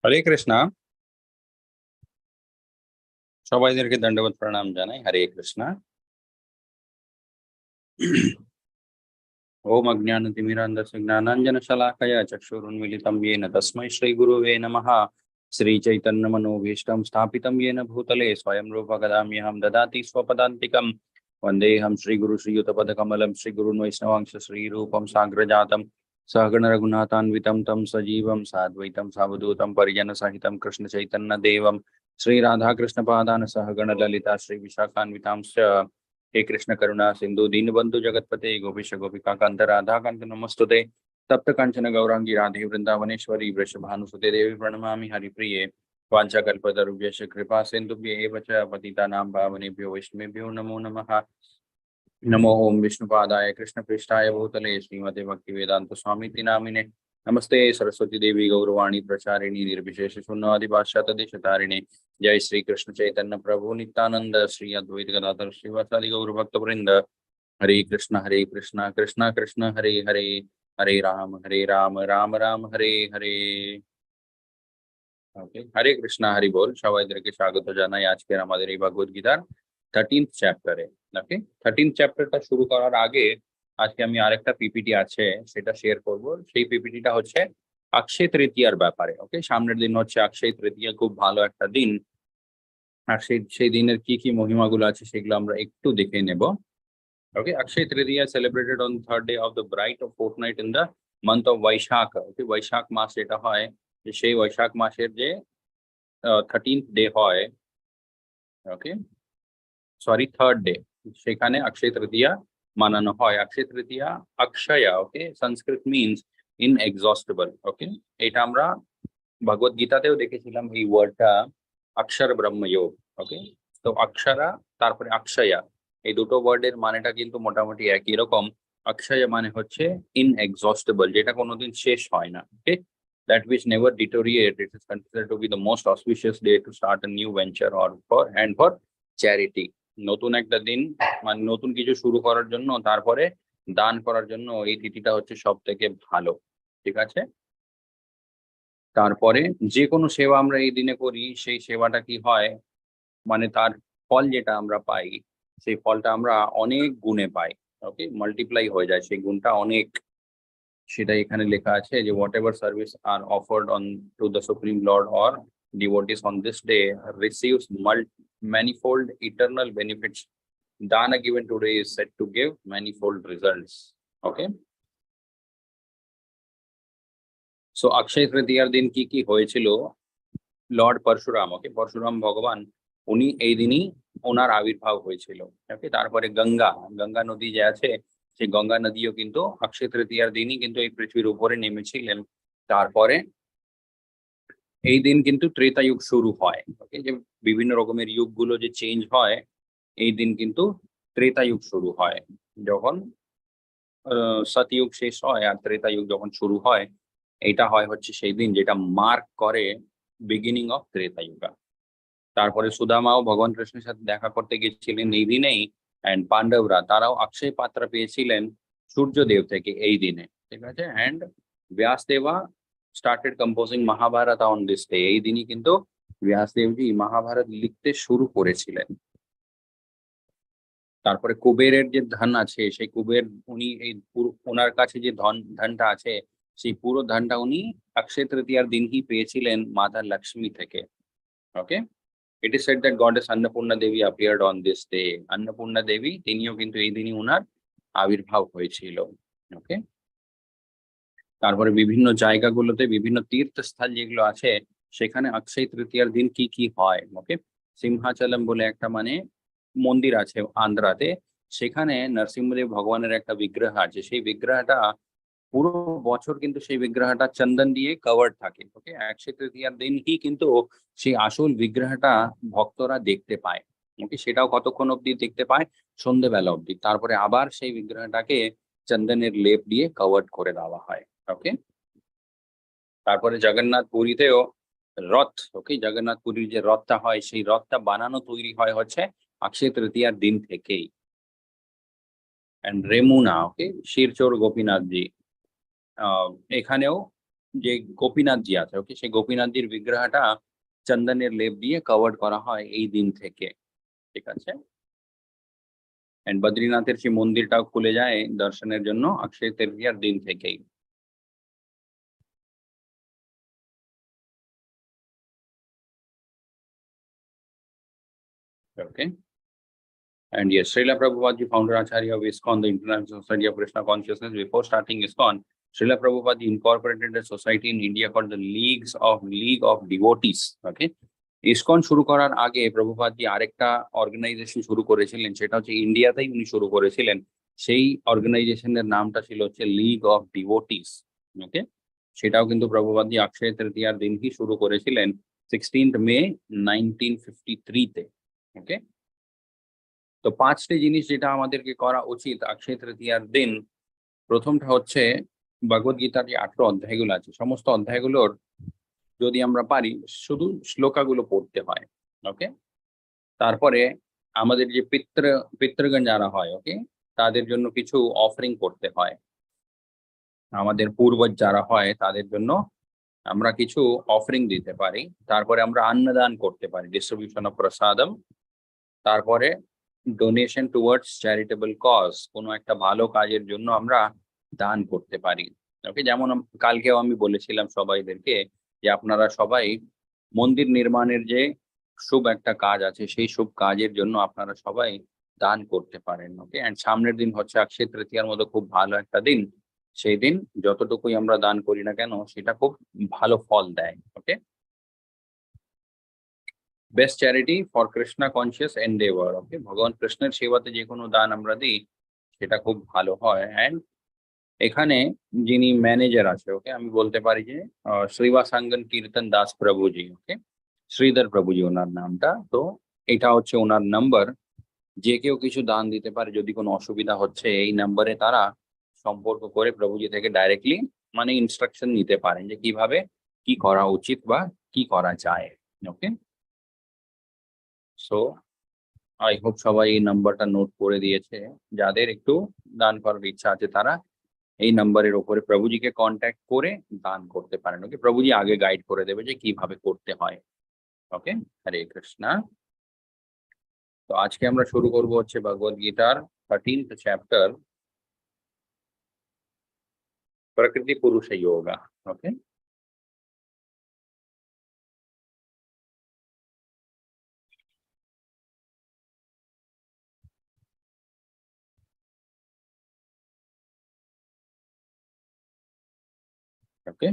হরে কৃষ্ণা। সবাইদেরকে দণ্ডবত প্রণাম জানাই। হরে কৃষ্ণা। ओम अज्ञानतिमिरान्धस्य ज्ञानाञ्जनशलाकया चक्षुरुन्मीलितं येन तस्मै श्रीगुरुवे नमः। श्रीचैतन्यमनोभीष्टं स्थापितं येन भूतले स्वयं रूपकदाम्यहं ददाति स्वपदान्तिकं। वन्देऽहं श्रीगुरु श्रीयुतपदकमलं श्रीगुरुन् वैष्णवांश श्रीरूपं साग्रजातं सहगण रघुनाथान्वितं तं सजीवं साद्वैतं सावधूतं परिजनसहितं कृष्णचैतन्यदेवं श्रीराधाकृष्णपादान् सहगण ललिता श्रीविशाखान्वितांश्च। हे कृष्ण करुणा सिंधु दीनबंधु जगतपते गोपीश गोपिका कांत राधा कांत नमस्तुते। तप्त कांचन गौरांगी राधे वृंदावनेश्वरी वृषभानुसुते देवी प्रणमामि हरिप्रिये। वाञ्छाकल्पतरुभ्यश्च कृपा सिन्धुभ्येव च पतितानां पावनेभ्यो वैष्णवेभ्यो नमो नमः। नमो ओम विष्णुपादाय कृष्णपृष्ठाय भूतले श्रीमते भक्तिवेदांत स्वामिति नामिने। नमस्ते सरस्वती देवी गौरवाणी प्रचारिणी निर्विशेष शून्यवादिभाष्यतदेशतारिणे। जय श्री कृष्ण चैतन्य प्रभु नित्यानंद श्री अद्वैत गदाधर श्रीवासादि गौर भक्त वृंद। हरे कृष्ण कृष्ण कृष्ण हरे हरे, हरे राम राम राम हरे हरे। ওকে, হরে কৃষ্ণ, হরি বল। সবাইদেরকে স্বাগত জানাই আজকের আমাদের এই ভগবদ গীতার 13th চ্যাপ্টারে। ওকে, 13th চ্যাপ্টারটা শুরু করার আগে আজকে আমি আরেকটা পিপিটি আছে সেটা শেয়ার করব। সেই পিপিটিটা হচ্ছে অক্ষয় তৃতীয়ার ব্যাপারে। ওকে, সামনের দিন হচ্ছে অক্ষয় তৃতীয়া, খুব ভালো একটা দিন। আর সেই দিনের কি কি মহিমাগুলো আছে সেগুলো আমরা একটু দেখে নেব। Okay, Akshaya Tritiya celebrated on third day of the bright of fortnight in the month of Baishakh. Okay, Baishakh মাস এটা হয়, সেই বৈশাখ মাসের যে 13th ডে হয়, ওকে সরি 3rd ডে, সেখানে অক্ষয় তৃতীয়া মানানো হয়। অক্ষয় তৃতীয়া অক্ষয়া, ওকে, সংস্কৃত মিনস ইনএক্সস্টিবল। ওকে, এটা আমরা ভগবদ গীতাতেও দেখেছিলাম এই ওয়ার্ডটা, অক্ষর ব্রহ্মযোগ। ওকে, তো অক্ষরা তারপরে অক্ষয়া, এই দুটো ওয়ার্ডের মানেটা কিন্তু মোটামুটি একই রকম। অক্ষয়া মানে হচ্ছে ইনএক্সস্টিবল, যেটা কোনোদিন শেষ হয় না। ওকে, that which never deteriorate. It is considered to be the most auspicious day to start a new venture or for charity. নতুন একটা দিন মানে নতুন কিছু শুরু করার জন্য, তারপরে দান করার জন্য এই তিথিটা হচ্ছে সব থেকে ভালো। ঠিক আছে, তারপরে যে কোনো সেবা আমরা এই দিনে করি, সেই সেবাটা কি হয়, মানে তার ফল যেটা আমরা পাই, সেই ফলটা আমরা অনেক গুণে পাই। ওকে, মাল্টিপ্লাই হয়ে যায় সেই গুণটা অনেক। সেটা এখানে লেখা আছে যে whatever service are offered on to the supreme lord or devotees on this day receives manifold eternal benefits. Dana given today is said to give manifold results. Okay, so অক্ষয় তৃতীয়ার দিন কি কি হয়েছিল। লর্ড পরশুরাম, ওকে, পরশুরাম ভগবান, উনি এই দিনই ওনার আবির্ভাব হয়েছিল। ওকে, তারপরে গঙ্গা নদী যে আছে, সেই গঙ্গা নদীও কিন্তু অক্ষয় তৃতীয়ার দিনই কিন্তু এই পৃথিবীর উপরে নেমেছিলেন। তারপরে এই দিন কিন্তু ত্রেতা যুগ শুরু হয়। ওকে, যে বিভিন্ন রকমের যুগগুলো যে চেঞ্জ হয়, এই দিন কিন্তু ত্রেতা যুগ শুরু হয়। যখন সতযুগ শেষ হয় আর ত্রেতা যুগ যখন শুরু হয়, এটা হয় হচ্ছে সেই দিন যেটা মার্ক করে বিগিনিং অফ ত্রেতা যুগা। তারপরে সুদামাও ভগবান কৃষ্ণের সাথে দেখা করতে গেছিলেন এই দিনেই, অ্যান্ড পাণ্ডবরা তারাও অক্ষয় পাত্র পেয়েছিলেন সূর্যদেব থেকে এই দিনে। ঠিক আছে, and Vyasadeva started composing Mahabharata on this day. এই দিনই কিন্তু ব্যাসদেবজি মহাভারত লিখতে শুরু করেছিলেন। তারপরে কুবেরের যে ধন আছে, সেই কুবের উনি এই ওনার কাছে যে ধনটা আছে, সেই পুরো ধনটা উনি অক্ষয় তৃতীয়ার দিনই পেয়েছিলেন মাতা লক্ষ্মী থেকে। ওকে, it is said that goddess Annapurna Devi appeared on this day. Annapurna Devi তিনিও কিন্তু এই দিনই ওনার আবির্ভাব হয়েছিল। ওকে, তারপরে বিভিন্ন জায়গাগুলোতে বিভিন্ন তীর্থস্থান যেগুলো আছে সেখানে অক্ষয় তৃতীয়ার দিন কি কি হয়। ওকে, সিংহাচলম বলে একটা মানে মন্দির আছে আন্ধ্রাতে, সেখানে নরসিংহদেব ভগবানের একটা বিগ্রহ আছে। সেই বিগ্রহটা পুরো বছর কিন্তু সেই বিগ্রহটা চন্দন দিয়ে কভার্ড থাকে। ওকে, অক্ষয় তৃতীয়ার দিন কি কিন্তু সেই আসল বিগ্রহটা ভক্তরা দেখতে পায়। ওকে, সেটাও কতক্ষণ অব্দি দেখতে পায়? সন্ধেবেলা অব্দি। তারপরে আবার সেই বিগ্রহটাকে চন্দনের লেপ দিয়ে কভার্ড করে দেওয়া হয়। ওকে, তারপরে জগন্নাথ পুরীতেও রথ, ওকে, জগন্নাথ পুরীর যে রথটা হয় সেই রথটা বানানো তৈরি হয় হচ্ছে অক্ষয় তৃতীয়ার দিন থেকেই। এন্ড রেমুনা, ওকে, শিরচোর গোপীনাথজি, এখানেও যে গোপীনাথজি আছে, ওকে, সেই গোপীনাথজির বিগ্রহটা চন্দনের লেপ দিয়ে কভার করা হয় এই দিন থেকে। ঠিক আছে, এন্ড বদ্রীনাথের সেই মন্দিরটাও খুলে যায় দর্শনের জন্য অক্ষয় তৃতীয়ার দিন থেকেই। ওকে, and yes, Srila Prabhupada, the founder Acharya of ISKCON, the International Society of Krishna Consciousness, before starting ISKCON, Srila Prabhupada incorporated a society in India called the League of Devotees. Okay, ISKCON শুরু করার আগে প্রভুপাদ জি আরেকটা organisation শুরু করেছিলেন, সেটা হচ্ছে ইন্ডিয়াতেই উনি শুরু করেছিলেন। সেই অর্গানাইজেশনের নামটা ছিল হচ্ছে লিগ অফ ডিভোটিস। ওকে, সেটাও কিন্তু প্রভুপাদ জি অক্ষয় তৃতীয়ার দিনই শুরু করেছিলেন, 16th May 1953-তে। ওকে, তো 5টি জিনিস যেটা আমাদেরকে করা উচিত অক্ষয় তৃতীয়ার দিন। প্রথমটা হচ্ছে ভগবদ গীতার যে 18 অধ্যায়গুলো আছে, সমস্ত অধ্যায়গুলোর যদি আমরা পারি শুধু শ্লোকাগুলো পড়তে হয়। ওকে, তারপরে আমাদের যে পিতৃগণ যারা হয়, ওকে, তাদের জন্য কিছু অফারিং করতে হয়। আমাদের পূর্বজ যারা হয় তাদের জন্য আমরা কিছু অফারিং দিতে পারি। তারপরে আমরা অন্নদান করতে পারি, ডিস্ট্রিবিউশন অফ প্রসাদম। তারপরে ডোনেশন টুয়ার্ডস চ্যারিটেবল কজ, কোনো একটা ভালো কাজের জন্য আমরা দান করতে পারি। ওকে, যেমন কালকেও আমি বলেছিলাম সবাইদেরকে যে আপনারা সবাই মন্দির নির্মাণের যে শুভ একটা কাজ আছে সেই শুভ কাজের জন্য আপনারা সবাই দান করতে পারেন। ওকে, এন্ড সামনের দিন হচ্ছে অক্ষয় তৃতীয়ার মতো খুব ভালো একটা দিন। সেই দিন যতটুকুই আমরা দান করি না কেন সেটা খুব ভালো ফল দেয়। Okay, best charity for Krishna conscious endeavour. Okay, ভগবান কৃষ্ণের সেবাতে যে কোনো দান আমরা দিই সেটা খুব ভালো হয়। অ্যান্ড এখানে যিনি ম্যানেজার আছে, ওকে, আমি বলতে পারি যে শ্রীবাসাঙ্গন কীর্তন দাস প্রভুজি। ওকে, শ্রীধর প্রভুজি ওনার নামটা। তো এটা হচ্ছে ওনার নাম্বার। যে কেউ কিছু দান দিতে পারে, যদি কোনো অসুবিধা হচ্ছে এই নাম্বারে তারা সম্পর্ক করে প্রভুজি থেকে ডাইরেক্টলি মানে ইনস্ট্রাকশন নিতে পারেন যে কিভাবে কি করা উচিত বা কি করা যায়। ওকে, সো আই হোপ সবাই এই নাম্বারটা নোট করে দিয়েছে। যাদের একটু দান করার ইচ্ছা আছে তারা এই নাম্বারের উপরে প্রভুজিকে কন্ট্যাক্ট করে দান করতে পারেন। ওকে, প্রভুজি আগে গাইড করে দেবে যে কিভাবে করতে হয়। ওকে, হরে কৃষ্ণা। তো আজকে আমরা শুরু করব হচ্ছে ভগবদ গীতার 13th চ্যাপ্টার, প্রকৃতি পুরুষ যোগা। ওকে, ওকে,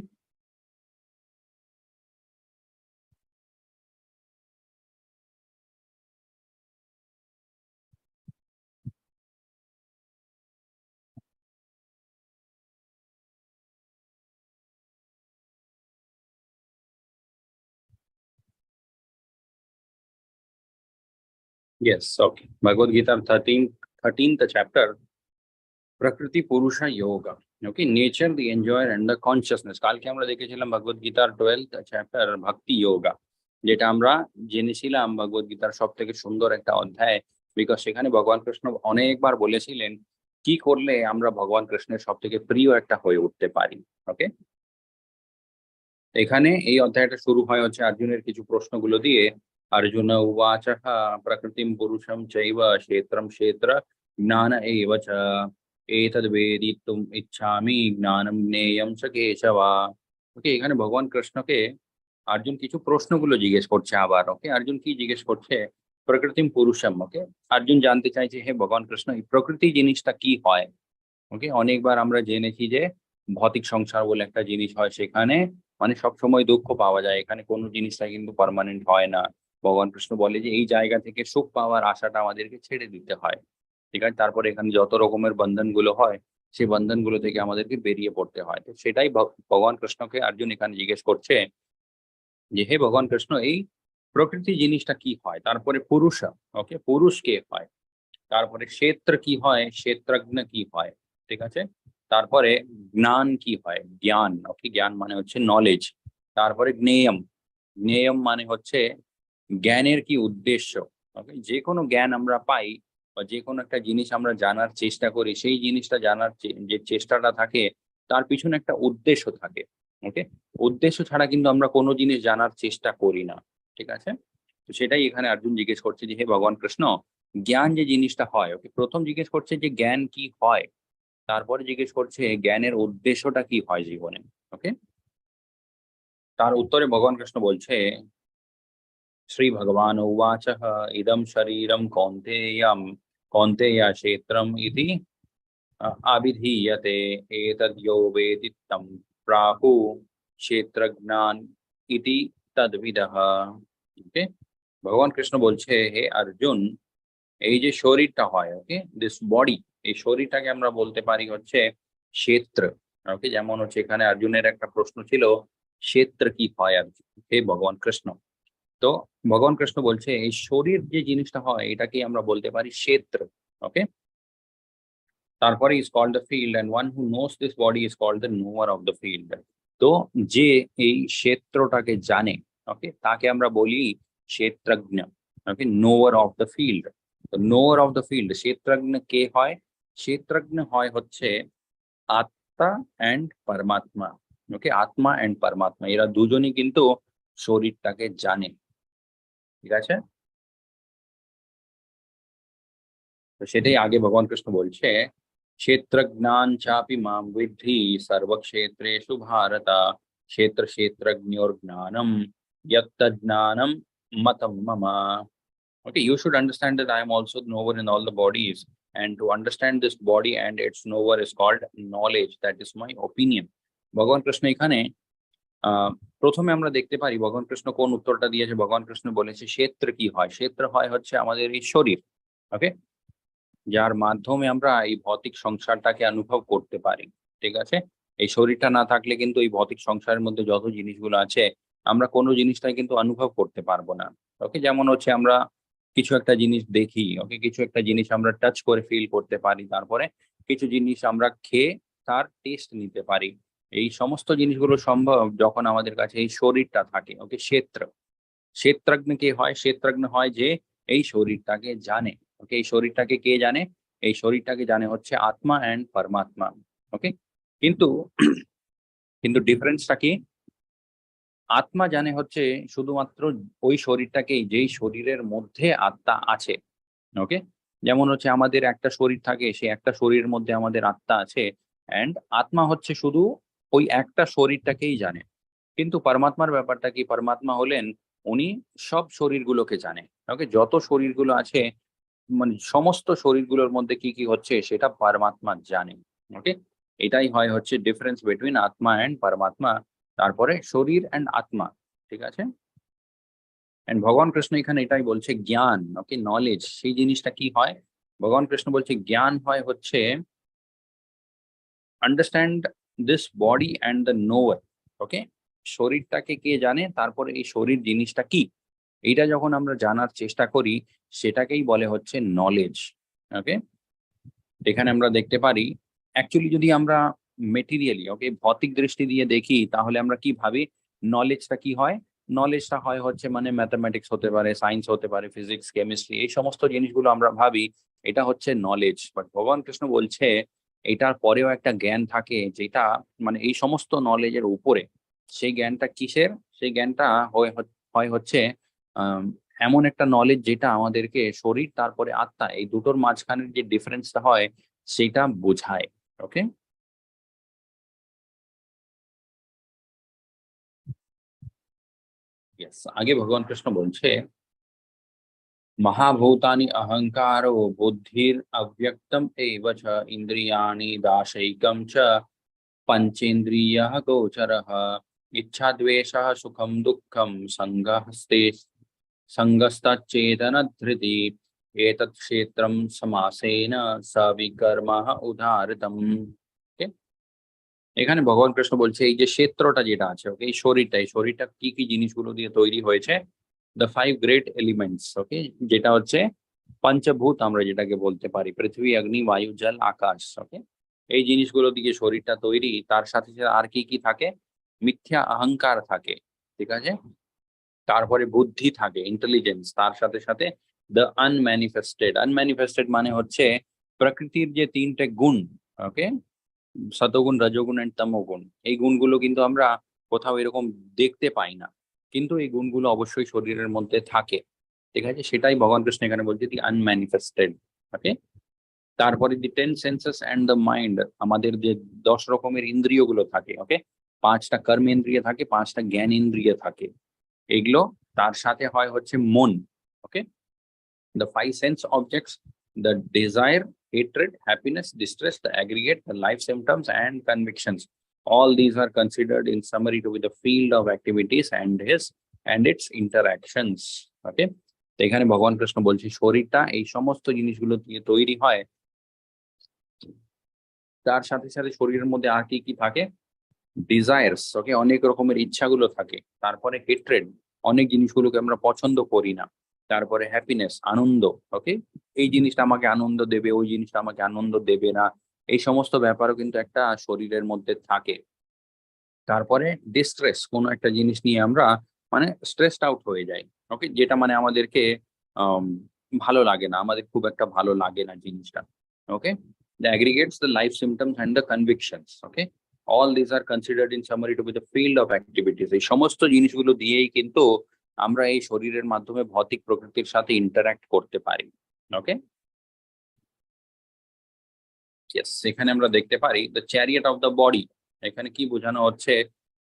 yes, okay, ভগবদ গীতার 13th চ্যাপ্টার, প্রকৃতি পুরুষ যোগা। Okay, nature, the enjoyer and the consciousness. কালকে আমরা দেখেছিলাম ভগবদ গীতার 12th চ্যাপ্টার ভক্তি যোগা, যেটা আমরা জেনেছিলাম ভগবদ গীতার সব থেকে সুন্দর একটা অধ্যায়। বিকজ সেখানে ভগবান কৃষ্ণ অনেকবার বলেছিলেন কি করলে আমরা ভগবান কৃষ্ণের সব থেকে প্রিয় একটা হয়ে উঠতে পারি। ওকে, এখানে এই অধ্যায়টা শুরু হয় হচ্ছে অর্জুনের কিছু প্রশ্নগুলো দিয়ে। অর্জুন উবাচ প্রকৃতিম পুরুষম চৈব ক্ষেত্রম ক্ষেত্র জ্ঞান এব চ এতদ বেদিতুম ইচ্ছামি জ্ঞানম জ্ঞেয়ম চ কেশব। ওকে, এখানে ভগবান কৃষ্ণকে অর্জুন কিছু প্রশ্নগুলো জিজ্ঞেস করছে আবার। ওকে, অর্জুন কি জিজ্ঞেস করছে? প্রকৃতিম পুরুষম। ওকে, অর্জুন জানতে চাইছে হে ভগবান কৃষ্ণ এই প্রকৃতি জিনিসটা কি হয়। ওকে, অনেকবার আমরা জেনেছি যে ভৌতিক সংসার বলে একটা জিনিস হয়, সেখানে মানে সবসময় দুঃখ পাওয়া যায়, এখানে কোনো জিনিসটা কিন্তু পার্মানেন্ট হয় না। ভগবান কৃষ্ণ বলে যে এই জায়গা থেকে সুখ পাওয়ার আশাটা আমাদেরকে ছেড়ে দিতে হয়, ঠিক আছে। তারপরে এখানে যত রকমের বন্ধন গুলো হয়, সেই বন্ধন গুলো থেকে আমাদেরকে বেরিয়ে পড়তে হয়। তো সেটাই ভগবান কৃষ্ণকে অর্জুন এখানে জিজ্ঞেস করছে যে হে ভগবান কৃষ্ণ, এই প্রকৃতি জিনিসটা কি হয়, তারপরে পুরুষ, ওকে, পুরুষ কে হয়, তারপরে ক্ষেত্র কি হয়, ক্ষেত্রজ্ঞ কি হয়, ঠিক আছে। তারপরে জ্ঞান কি হয়, জ্ঞান, ওকে, জ্ঞান মানে হচ্ছে নলেজ। তারপরে জ্ঞেয়ম, জ্ঞেয়ম মানে হচ্ছে জ্ঞানের কি উদ্দেশ্য, ওকে। যে কোনো জ্ঞান আমরা পাই বা যে কোনো একটা জিনিস আমরা জানার চেষ্টা করি, সেই জিনিসটা জানার যে চেষ্টাটা থাকে, তার পিছনে একটা উদ্দেশ্য থাকে, ওকে। উদ্দেশ্য ছাড়া কিন্তু আমরা কোনো জিনিস জানার চেষ্টা করি না, ঠিক আছে। তো সেটাই এখানে অর্জুন জিজ্ঞেস করছে যে হে ভগবান কৃষ্ণ, জ্ঞান যে জিনিসটা হয়, ওকে, প্রথম জিজ্ঞেস করছে যে জ্ঞান কি হয়, তারপরে জিজ্ঞেস করছে জ্ঞানের উদ্দেশ্যটা কি হয় জীবনে, ওকে। তার উত্তরে ভগবান কৃষ্ণ বলছে শ্রী ভগবান উবাচ ইদম শরীরম কৌন্তেয়ম কৌন্তেয় क्षेत्रम इति अभिधीयते एतद्यो वेति तं प्राहु क्षेत्रज्ञान इति तद्विदः, ওকে। ভগবান কৃষ্ণ বলছে হে অর্জুন, এই যে শরীরটা হয়, ওকে, দিস বডি, এই শরীরটাকে আমরা বলতে পারি হচ্ছে ক্ষেত্র, ওকে। যেমন হচ্ছে এখানে অর্জুনের একটা প্রশ্ন ছিল, ক্ষেত্র কি হয় অর্জুন, হে ভগবান কৃষ্ণ। তো ভগবান কৃষ্ণ বলছে এই শরীর যে জিনিসটা হয় এটাকে আমরা বলতে পারি ক্ষেত্র, ওকে। তারপরে is called the field and one who knows this body is called the knower of the field. তো যে এই ক্ষেত্রটাকে জানে, ওকে, তাকে আমরা বলি ক্ষেত্রজ্ঞ, okay, knower of the field. তো নোয়ার অফ দ্য ফিল্ড ক্ষেত্রজ্ঞ কে হয়, ক্ষেত্রজ্ঞ হয় হচ্ছে আত্মা অ্যান্ড পরমাত্মা, ওকে। আত্মা অ্যান্ড পরমাত্মা এরা দুজনই কিন্তু শরীরটাকে জানে, ঠিক আছে। তো সেটাই আগে ভগবান কৃষ্ণ বলছে क्षेत्रज्ञान चापि मां विद्धि सर्वक्षेत्रेषु भारत क्षेत्र क्षेत्रज्ञोर्ज्ञानम यत्तज्ज्ञानम matam mama. Okay, you should understand that I am also knower in all the bodies, and to understand this body and its knower is called knowledge. That is my opinion. ভগবান কৃষ্ণ এখানে প্রথমে আমরা দেখতে পারি ভগবান কৃষ্ণ কোন উত্তরটা দিয়েছে। ভগবান কৃষ্ণ বলেছে ক্ষেত্র কি হয়, ক্ষেত্র হয় হচ্ছে আমাদের এই শরীর, ওকে, যার মাধ্যমে আমরা এই ভৌতিক সংসারটাকে অনুভব করতে পারি, ঠিক আছে। এই শরীরটা না থাকলে কিন্তু এই ভৌতিক সংসারের মধ্যে যত জিনিসগুলো আছে আমরা কোনো জিনিসটাই কিন্তু অনুভব করতে পারবো না, ওকে। যেমন হচ্ছে আমরা কিছু একটা জিনিস দেখি, ওকে, কিছু একটা জিনিস আমরা টাচ করে ফিল করতে পারি, তারপরে কিছু জিনিস আমরা খেয়ে তার টেস্ট নিতে পারি। এই সমস্ত জিনিসগুলো সম্ভব যখন আমাদের কাছে এই শরীরটা থাকে, ওকে। ক্ষেত্রজ্ঞ কে হয়, ক্ষেত্রজ্ঞ হয় যে এই শরীরটাকে জানে, ওকে। এই শরীরটাকে কে জানে, এই শরীরটাকে জানে হচ্ছে আত্মা অ্যান্ড পরমাত্মা, ওকে। কিন্তু কিন্তু ডিফারেন্সটা কি, আত্মা জানে হচ্ছে শুধুমাত্র ওই শরীরটাকেই যেই শরীরের মধ্যে আত্মা আছে, ওকে। যেমন হচ্ছে আমাদের একটা শরীর থাকে, সেই একটা শরীরের মধ্যে আমাদের আত্মা আছে, অ্যান্ড আত্মা হচ্ছে শুধু ওই একটা শরীরটাকেই জানে। কিন্তু পরমাত্মার ব্যাপারটা কি, পরমাত্মা হলেন উনি সব শরীরগুলোকে জানে, ওকে। যত শরীরগুলো আছে মানে সমস্ত শরীরগুলোর মধ্যে কি কি হচ্ছে সেটা পরমাত্মা জানে, ওকে। এটাই হয় হচ্ছে ডিফারেন্স বিটুইন আত্মা অ্যান্ড পরমাত্মা, তারপরে শরীর অ্যান্ড আত্মা, ঠিক আছে। এন্ড ভগবান কৃষ্ণ এখানে এটাই বলছে জ্ঞান, ওকে, নলেজ, সেই জিনিসটা কি হয়। ভগবান কৃষ্ণ বলছে জ্ঞান হয় হচ্ছে understand this body and the knower, okay. শরীরটাকে কে জানে, তারপরে এই শরীর জিনিসটা কি, এইটা যখন আমরা জানার চেষ্টা করি সেটাকেই বলে হচ্ছে নলেজ, ওকে। এখানে আমরা দেখতে পারি অ্যাকচুয়ালি যদি আমরা মেটেরিয়ালি, ওকে, ভৌতিক দৃষ্টি দিয়ে দেখি তাহলে আমরা কি ভাবি, নলেজটা কি হয়, নলেজটা হয় হচ্ছে মানে ম্যাথামেটিক্স হতে পারে, সায়েন্স হতে পারে, ফিজিক্স, কেমিস্ট্রি, এই সমস্ত জিনিসগুলো আমরা ভাবি এটা হচ্ছে নলেজ। বাট ভগবান কৃষ্ণ বলছে এটার পরেও একটা জ্ঞান থাকে যেটা মানে এই সমস্ত নলেজের উপরে। সেই জ্ঞানটা কিসের, সেই জ্ঞানটা হয় হচ্ছে আহ এমন একটা নলেজ যেটা আমাদেরকে শরীর তারপরে আত্মা এই দুটোর মাঝখানের যে ডিফারেন্সটা হয় সেটা বোঝায়, ওকে। ইয়েস, আগে ভগবান কৃষ্ণ বলছে महाभूतानि अहंकारो बुद्धिर अव्यक्तम एव च इंद्रियाणि दाशैकम च पंचेन्द्रियः गोचरः इच्छा द्वेषः सुखम दुःखम संगस्ते संगस्तच्चेतन धृति एतत् क्षेत्रम समासेन सविकर्मः उदाहृतम्। ओके, এখানে ভগবান কৃষ্ণ বলছে এই যে ক্ষেত্রটা যেটা আছে, ওকে, এই শরীরটা কি কি জিনিসগুলো দিয়ে তৈরি হয়েছে, দ্য 5 গ্রেট এলিমেন্টস, ওকে, যেটা হচ্ছে পঞ্চভূত আমরা যেটাকে বলতে পারি, পৃথিবী, অগ্নি, বায়ু, জল, আকাশ। ওকে, এই জিনিসগুলো দিয়ে শরীরটা তৈরি। তার সাথে সাথে আর কি কি থাকে? মিথ্যা অহংকার থাকে, ঠিক আছে, তারপরে বুদ্ধি থাকে, ইন্টেলিজেন্স, তার সাথে সাথে দ্য আনম্যানিফেস্টেড। আনম্যানিফেস্টেড মানে হচ্ছে প্রকৃতির যে 3টে গুণ, ওকে, সতগুণ, রজগুণ এন্ড তমগুণ। এই গুণগুলো কিন্তু আমরা কোথাও এরকম দেখতে পাই না, কিন্তু এই গুণগুলো অবশ্যই শরীরের মধ্যে থাকে, ঠিক আছে, সেটাই ভগবান কৃষ্ণ এখানে বলছে দি আনম্যানিফেস্টেড। ওকে, তারপরে দি 10 সেন্সেস অ্যান্ড দ্য মাইন্ড, আমাদের যে 10 রকমের ইন্দ্রিয় গুলো থাকে, ওকে, 5টা কর্মেন্দ্রিয় থাকে, 5টা জ্ঞানেন্দ্রিয় থাকে, এগুলো, তার সাথে হয় হচ্ছে মন। ওকে, the 5 sense objects, the desire, hatred, happiness, distress, the aggregate, the life symptoms, and convictions. All these are considered in summary to be the field of activities and its interactions. Okay, তো এখানে ভগবান কৃষ্ণ বলছে শরীরটা এই সমস্ত জিনিসগুলো দিয়ে তৈরি হয়। তার সাথে সাথে শরীরের মধ্যে আর কি কি থাকে? ডিজায়ার্স, ওকে, অনেক রকমের ইচ্ছাগুলো থাকে। তারপরে হেট্রেড, অনেক জিনিসগুলোকে আমরা পছন্দ করি না। তারপরে হ্যাপিনেস, আনন্দ, ওকে, এই জিনিসটা আমাকে আনন্দ দেবে, ওই জিনিসটা আমাকে আনন্দ দেবে না, এই সমস্ত ব্যাপারও কিন্তু একটা শরীরের মধ্যে থাকে। তারপরে ডিস্ট্রেস, কোনো একটা জিনিস নিয়ে আমরা মানে স্ট্রেসড আউট হয়ে যাই, ওকে, যেটা মানে আমাদেরকে আম, ভালো লাগে না, আমাদের খুব একটা ভালো লাগে না জিনিসটা। ওকে, the aggregates, the life symptoms and the convictions. Okay, all these are considered in summary to be the field of activities. এই সমস্ত জিনিসগুলো দিয়েই কিন্তু আমরা এই শরীরের মাধ্যমে ভৌতিক প্রকৃতির সাথে ইন্টারঅ্যাক্ট করতে পারি। ওকে, ইয়েস, এখানে আমরা দেখতে পারি the chariot of the body. এখানে কি বোঝানো হচ্ছে?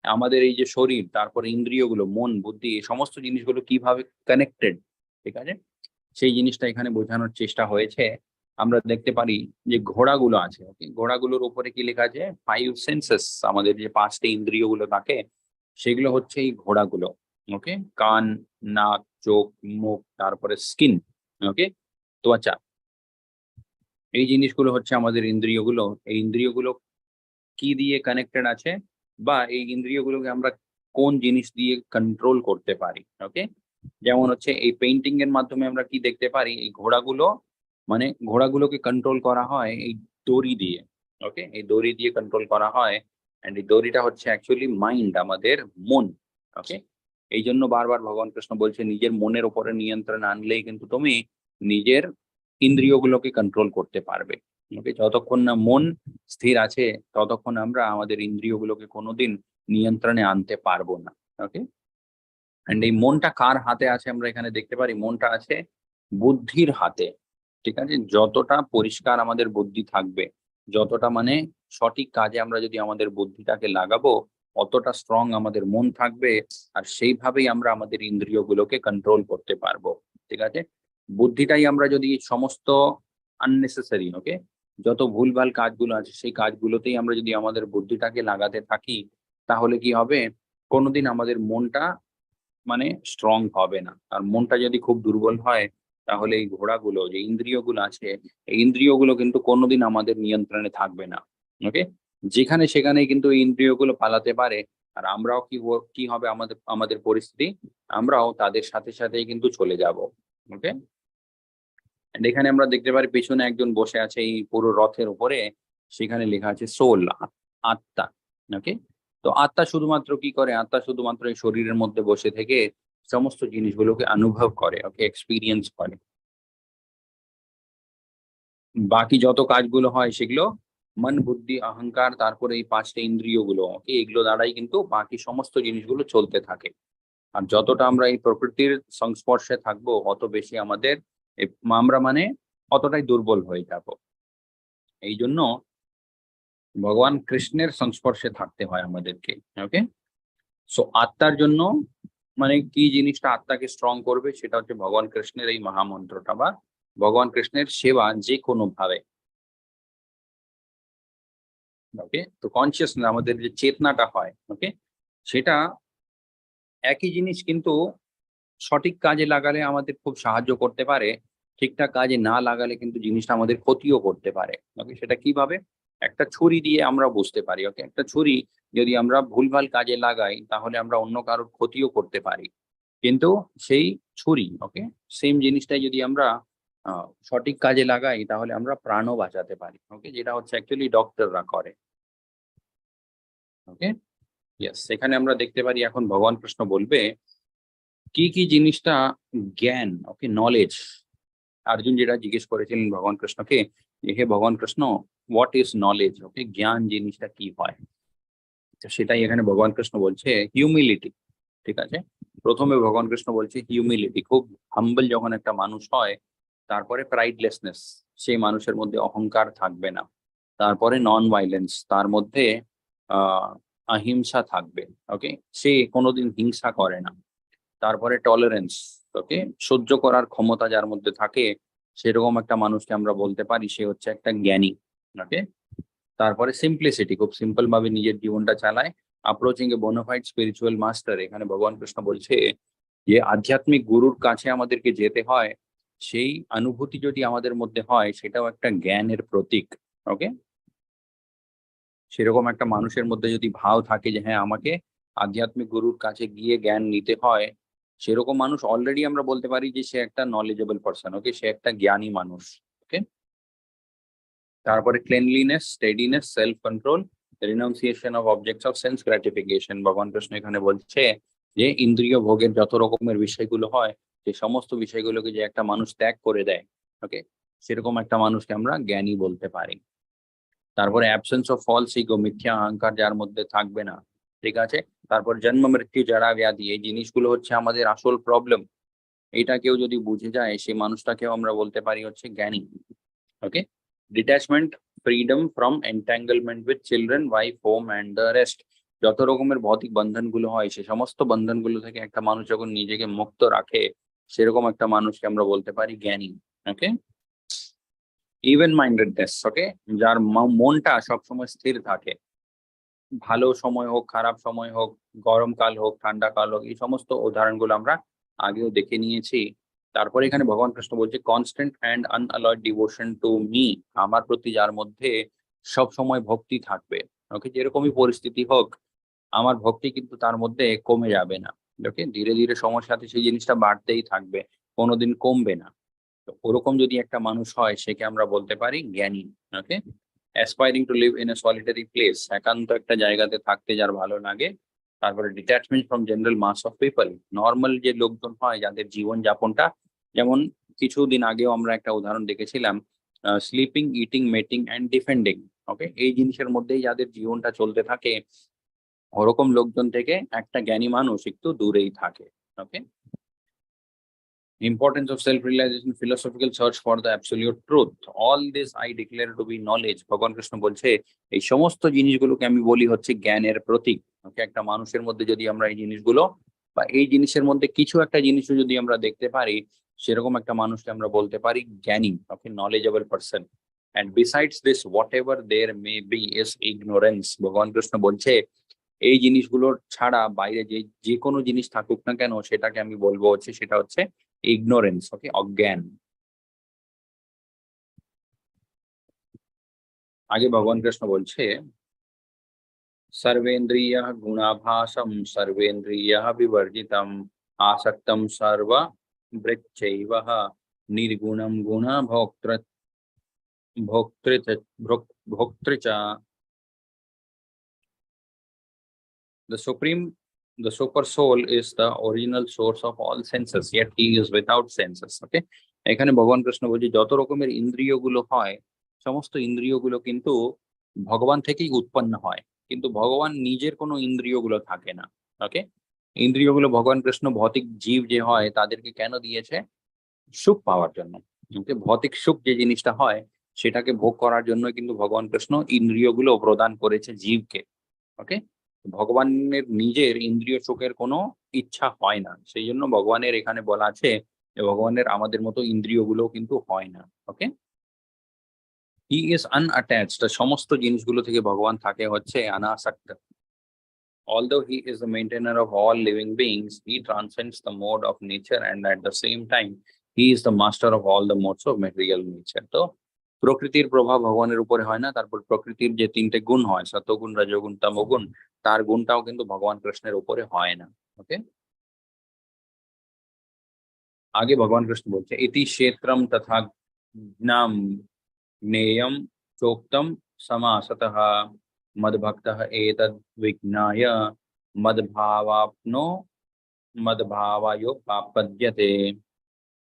আমাদের এই যে শরীর, তারপরে ইন্দ্রিয়গুলো, মন, বুদ্ধি, এই সমস্ত জিনিসগুলো কিভাবে কানেক্টেড, ঠিক আছে, সেই জিনিসটা এখানে বোঝানোর চেষ্টা হয়েছে। আমরা দেখতে পারি যে ঘোড়াগুলো আছে, ওকে, ঘোড়াগুলোর উপরে কি লেখা আছে? 5 সেন্সেস, আমাদের যে 5টে ইন্দ্রিয়গুলো থাকে, সেগুলো হচ্ছে এই ঘোড়াগুলো। ওকে, কান, নাক, চোখ, মুখ, তারপরে স্কিন, ওকে, ত্বচা, এই জিনিসগুলো হচ্ছে আমাদের ইন্দ্রিয়গুলো। এই ইন্দ্রিয়গুলো কি দিয়ে কানেক্টেড আছে, বা এই ইন্দ্রিয়গুলোকে আমরা কোন জিনিস দিয়ে কন্ট্রোল করতে পারি? ওকে, যেমন হচ্ছে এই পেইন্টিং এর মাধ্যমে আমরা কি দেখতে পারি? এই ঘোড়াগুলো, মানে ঘোড়াগুলোকে কন্ট্রোল করা হয় এই দড়ি দিয়ে। ওকে, এই দড়ি দিয়ে কন্ট্রোল করা হয়, এন্ড এই দড়িটা হচ্ছে অ্যাকচুয়ালি মাইন্ড, আমাদের মন। ওকে, এই জন্য বারবার ভগবান কৃষ্ণ বলছে নিজের মনের উপরে নিয়ন্ত্রণ আনলেই কিন্তু তুমি নিজের ইন্দ্রিয়গুলোকে কন্ট্রোল করতে পারবে। ওকে, যতক্ষণ না মন স্থির আছে, ততক্ষণ আমরা আমাদের ইন্দ্রিয়গুলোকে কোনোদিন নিয়ন্ত্রণে আনতে পারবো না। ওকে, এন্ড এই মনটা কার হাতে আছে? আমরা এখানে দেখতে পারি মনটা আছে বুদ্ধির হাতে, ঠিক আছে, যতটা পরিষ্কার আমাদের বুদ্ধি থাকবে, যতটা মানে সঠিক কাজে আমরা যদি আমাদের বুদ্ধিটাকে লাগাবো, অতটা স্ট্রং আমাদের মন থাকবে, আর সেইভাবেই আমরা আমাদের ইন্দ্রিয়গুলোকে কন্ট্রোল করতে পারবো, ঠিক আছে। বুদ্ধিটাই আমরা যদি সমস্ত আননেসেসারি, ওকে, যত ভুলভাল কাজগুলো আছে সেই কাজগুলোতেই আমরা যদি আমাদের বুদ্ধিটাকে লাগাতে থাকি, তাহলে কি হবে? কোনোদিন আমাদের মনটা মানে স্ট্রং হবে না। আর মনটা যদি খুব দুর্বল হয়, তাহলে এই ঘোড়াগুলো, যে ইন্দ্রিয়গুলো আছে, এই ইন্দ্রিয়গুলো কিন্তু কোনোদিন আমাদের নিয়ন্ত্রণে থাকবে না। ওকে, যেখানে সেখানেই কিন্তু এই ইন্দ্রিয়গুলো পালাতে পারে, আর আমরাও কি হবে আমাদের আমাদের পরিস্থিতি? আমরাও তাদের সাথে সাথেই কিন্তু চলে যাব। ওকে, এখানে আমরা দেখতে পারি পেছনে একজন বসে আছে এই পুরো রথের উপরে, সেখানে লেখা আছে সোল, আত্মা। ওকে, তো আত্মা শুধুমাত্র কি করে? আত্মা শুধুমাত্র এই শরীরের মধ্যে বসে থেকে সমস্ত জিনিসগুলোকে অনুভব করে, ওকে, এক্সপিরিয়েন্স করে। বাকি যত কাজগুলো হয় সেগুলো মন, বুদ্ধি, অহংকার, তারপরে এই 5টে ইন্দ্রিয়গুলো, ওকে, এগুলো দ্বারাই কিন্তু বাকি সমস্ত জিনিসগুলো চলতে থাকে। আর যতটা আমরা এই প্রকৃতির সংস্পর্শে থাকবো, অত বেশি আমাদের আমরা মানে অতটাই দুর্বল হয়ে যাব। এই জন্য ভগবান কৃষ্ণের সংস্পর্শে থাকতে হয় আমাদেরকে। ওকে, সো আত্মার জন্য মানে কি জিনিসটা আত্মাকে স্ট্রং করবে, সেটা হচ্ছে ভগবান কৃষ্ণের এই মহামন্ত্রটা, বা ভগবান কৃষ্ণের সেবা যে কোনো ভাবে। ওকে, তো কনসিয়াসনেস আমাদের যে চেতনাটা হয়, ওকে, সেটা একই জিনিস, কিন্তু সঠিক কাজে লাগালে আমাদের খুব সাহায্য করতে পারে, ঠিকঠাক কাজে না লাগালে কিন্তু জিনিসটা আমাদের ক্ষতিও করতে পারে। ওকে, সেটা কিভাবে? একটা ছুরি দিয়ে আমরা বুঝতে পারি। ওকে, একটা ছুরি যদি আমরা ভুলভাল কাজে লাগাই তাহলে আমরা অন্য কারোর ক্ষতিও করতে পারি, কিন্তু সেই ছুরি, ওকে, সেম জিনিসটাই যদি আমরা সঠিক কাজে লাগাই তাহলে আমরা প্রাণও বাঁচাতে পারি। ওকে, যেটা হচ্ছে অ্যাকচুয়ালি ডক্টররা করে। ওকে, ইয়েস, এখানে আমরা দেখতে পারি এখন ভগবান কৃষ্ণ বলবে কি কি জিনিসটা জ্ঞান, ওকে, নলেজ। অর্জুন যেটা জিজ্ঞেস করেছিলেন ভগবান কৃষ্ণকে, যে হে ভগবান কৃষ্ণ, হোয়াট ইজ নলেজ, ওকে, জ্ঞান জিনিসটা কি হয়। তো সেটাই এখানে ভগবান কৃষ্ণ বলছে হিউমিলিটি। ঠিক আছে, প্রথমে ভগবান কৃষ্ণ বলছে হিউমিলিটি, খুব হাম্বল যখন একটা মানুষ হয়, তারপরে প্রাইডলেসনেস, সেই মানুষের মধ্যে অহংকার থাকবে না, তারপরে নন ভাইলেন্স, তার মধ্যে আহ অহিংসা থাকবে। ওকে, সে কোনোদিন হিংসা করে না, তারপরে টলারেন্স, ওকে, সহ্য করার ক্ষমতা যার মধ্যে থাকে, সেরকম একটা মানুষকে আমরা বলতে পারি সে হচ্ছে একটা জ্ঞানী। ওকে, তারপরে সিম্পলিসিটি, খুব সিম্পল ভাবে নিজের জীবনটা চালায়, অ্যাপ্রোচিং এ বোনাফাইড স্পিরিচুয়াল মাস্টার। এখানে ভগবান কৃষ্ণ বলছে যে আধ্যাত্মিক গুরুর কাছে আমাদেরকে যেতে হয়, সেই অনুভূতি যদি আমাদের মধ্যে হয় সেটাও একটা জ্ঞানের প্রতীক। ওকে, সেরকম একটা মানুষের মধ্যে যদি ভাব থাকে যে হ্যাঁ, আমাকে আধ্যাত্মিক গুরুর কাছে গিয়ে জ্ঞান নিতে হয়, সেরকম মানুষ অলরেডি আমরা বলতে পারি যে সে একটা নলেজেবল পার্সন। ওকে, সে একটা জ্ঞানী মানুষ। ওকে, তারপরে cleanliness, steadiness, self control, renunciation of objects of sense gratification. ভগবান কৃষ্ণ এখানে বলছে যে ইন্দ্রিয় ভোগের যত রকমের বিষয়গুলো হয়, সেই সমস্ত বিষয়গুলোকে যে একটা মানুষ ত্যাগ করে দেয়, ওকে, সেরকম একটা মানুষকে আমরা জ্ঞানী বলতে পারি। তারপরে অ্যাবসেন্স অফ ফলস ইগো, মিথ্যা অহংকার যার মধ্যে থাকবে না। ঠিক আছে, তারপর জন্ম মৃত্যু জরা ব্যাধি, এই জিনিসগুলো হচ্ছে আমাদের আসল প্রবলেম, এটা কেউ যদি বুঝে যায় সেই মানুষটাকেও আমরা বলতে পারি হচ্ছে জ্ঞানী। Okay, detachment, freedom from entanglement with children, wife, home and the rest. যত রকমের ভৌতিক বন্ধনগুলো হয় সে সমস্ত বন্ধনগুলো থেকে একটা মানুষ যখন নিজেকে মুক্ত রাখে, সেরকম একটা মানুষকে আমরা বলতে পারি জ্ঞানী। ওকে, ইভেন মাইন্ডেডনেস, ওকে, যার মনটা সবসময় স্থির থাকে, ভালো সময় হোক, খারাপ সময় হোক, গরমকাল হোক, ঠান্ডা কাল হোক, এই সমস্ত উদাহরণগুলো আমরা আগেও দেখে নিয়েছি। তারপরে এখানে ভগবান কৃষ্ণ বলছে constant and unalloyed devotion to me, আমার প্রতি যার মধ্যে সব সময় ভক্তি থাকবে। ওকে, যেরকমই পরিস্থিতি হোক আমার ভক্তি কিন্তু তার মধ্যে কমে যাবে না। ওকে, ধীরে ধীরে সময়ের সাথে সেই জিনিসটা বাড়তেই থাকবে, কোনোদিন কমবে না। তো ওরকম যদি একটা মানুষ হয় সেকে আমরা বলতে পারি জ্ঞানী। Okay, aspiring to live in a solitary place, একান্ত একটা জায়গাতে থাকতে যার ভালো লাগে। তারপরে detachment from general mass of people, normal যে লোকজন হয় যাদের জীবন যাপনটা, যেমন কিছুদিন আগেও আমরা একটা উদাহরণ দেখেছিলাম, sleeping, eating, mating and defending. Okay, এই জিনিসের মধ্যেই যাদের জীবনটা চলতে থাকে, ওরকম লোকজন থেকে একটা জ্ঞানী মানুষ একটু দূরেই থাকে। ওকে, importance of self realization, philosophical search for the absolute truth, all this I declare to be knowledge। ভগবান কৃষ্ণ বলছে এই সমস্ত জিনিসগুলোকে আমি বলি হচ্ছে জ্ঞানের প্রতীক। ওকে, একটা মানুষের মধ্যে যদি আমরা এই জিনিসগুলো বা এই জিনিসের মধ্যে কিছু একটা জিনিসও যদি আমরা দেখতে পারি, সেরকম একটা মানুষকে আমরা বলতে পারি জ্ঞানী। Okay, knowledgeable person. and besides this whatever there may be is ignorance। ভগবান কৃষ্ণ বলছে এই জিনিসগুলোর ছাড়া বাইরে যে যে কোনো জিনিস থাকুক না কেন, সেটাকে আমি বলবো হচ্ছে সেটা হচ্ছে ইগনোরেন্স। ওকে, অজ্ঞান। আগে ভগবান কৃষ্ণ বলছে সর্বেন্দ্রিয় গুণাভাসম, সর্বেন্দ্রিয় বিবর্জিতম, আসক্তম সর্ব বৃক্ষৈব, নির্গুণম গুণ ভোক্তৃ ভোক্তৃ ভোক্তৃ চ। The supreme, the super soul is the original source of all senses, yet he is without senses. Okay, এখানে ভগবান কৃষ্ণ বলছে যত রকমের ইন্দ্রিয়গুলো হয়, সমস্ত ইন্দ্রিয়গুলো কিন্তু ভগবান থেকেই উৎপন্ন হয়, কিন্তু ভগবান নিজের কোনো ইন্দ্রিয়গুলো থাকে না। ওকে, ইন্দ্রিয়গুলো ভগবান কৃষ্ণ ভৌতিক জীব যে হয় তাদেরকে কেন দিয়েছে? সুখ পাওয়ার জন্য। ওকে, ভৌতিক সুখ যে জিনিসটা হয় সেটাকে ভোগ করার জন্য কিন্তু ভগবান কৃষ্ণ ইন্দ্রিয়গুলো প্রদান করেছে জীবকে। ওকে, ভগবানের নিজের ইন্দ্রিয় সুখের কোনো ইচ্ছা হয় না, সেই জন্য ভগবানের এখানে বলা আছে যে ভগবানের আমাদের মতো ইন্দ্রিয়গুলো কিন্তু হয় না। ওকে, হি ইজ আনঅ্যাটাচড, সমস্ত জিনিসগুলো থেকে ভগবান থাকে হচ্ছে অনাসক্ত। Although he is the maintainer of all living beings, he transcends the mode of nature, and at the same time he is the master of all the modes of material nature. তো প্রকৃতির প্রভাব ভগবানের উপরে হয় না, তারপর প্রকৃতির যে তিনটে গুণ হয়, সত্ত্বগুণ, রজোগুণ, তমোগুণ, তার গুণটাও কিন্তু ভগবান কৃষ্ণের উপরে হয় না। ওকে, आगे भगवान कृष्ण बोलते हैं, इति क्षेत्रम तथा ज्ञाम ज्ञेयम चोक्तम समासतः मद्भक्तः एतद् विज्ञाय मद्भावाप्नो मद्भावायोपापद्यते।